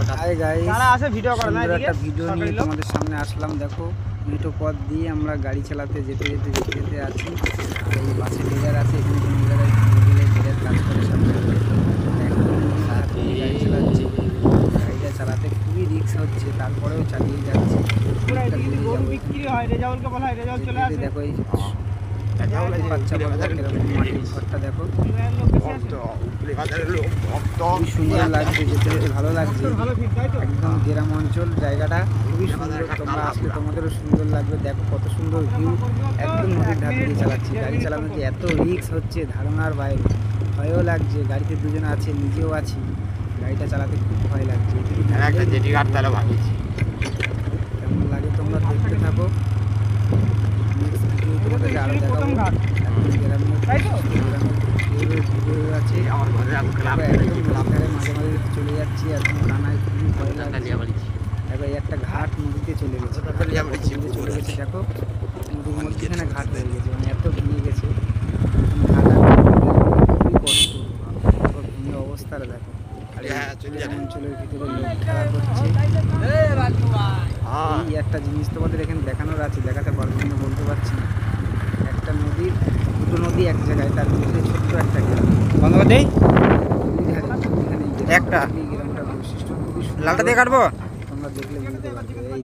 Hi guys, একটা video নিয়ে তোমাদের সামনে আসলাম। দেখো, মেঠো পথ দিয়ে আমরা গাড়ি চালাতে যেতে আছি। এই বাসে ড্রাইভার আছে, এখানে কোনো জায়গায় গেলে ড্রাইভার কাজ করে সামনে। গাড়ি চালাচ্ছি, গাড়িটা চালাতে খুবই রিস্ক হচ্ছে, তারপরেও চালিয়ে যাচ্ছি। দেখো এই বাচ্চা মাটির ঘরটা দেখো, খুবই সুন্দর লাগছে, যেতে যেতে ভালো লাগছে। একদম গ্রাম অঞ্চল, জায়গাটা খুবই সুন্দর। তোমরা আসলে তোমাদেরও সুন্দর লাগবে। দেখো কত সুন্দর ভিউ, একদম নদীর ধার দিয়ে চালাচ্ছি। গাড়ি চালানোতে এত রিস্ক হচ্ছে, ধারণার বাইরে। ভয়ও লাগছে, গাড়িতে দুজন আছে, নিজেও আছি। গাড়িটা চালাতে খুব ভয় লাগছে। কেমন লাগে তোমরা দেখতে থাকো। নেক্সট ভিডিও তোমাদেরকে আরও দেখাবো। এখন ভিডিও আছে, মাঝে মাঝে চলে যাচ্ছি। এখন কানায় খুবই ভয় লাগছে। দেখো এই একটা ঘাট নদীতে চলে গেছে, চলে গেছে। দেখো নদীর মধ্যেখানে ঘাট হয়ে গেছে, মানে এত ভেঙে গেছে। ঘাট খুবই কষ্ট, ভেঙে অবস্থাটা দেখো। অঞ্চলের ভিতরে লোক খেলা করছে। এই একটা জিনিস তোমাদের এখানে দেখানোর আছে, দেখাতে পারবো কিনা বলতে পারছি না। একটা নদীর, দুটো নদী এক জায়গায়, তার ভিতরে ছোট্ট একটা গ্রাম। একটা গ্রামটার বৈশিষ্ট্য খুবই সুন্দর। লালটা দিয়ে কাটবো, তোমরা দেখলে বুঝতে পারবে।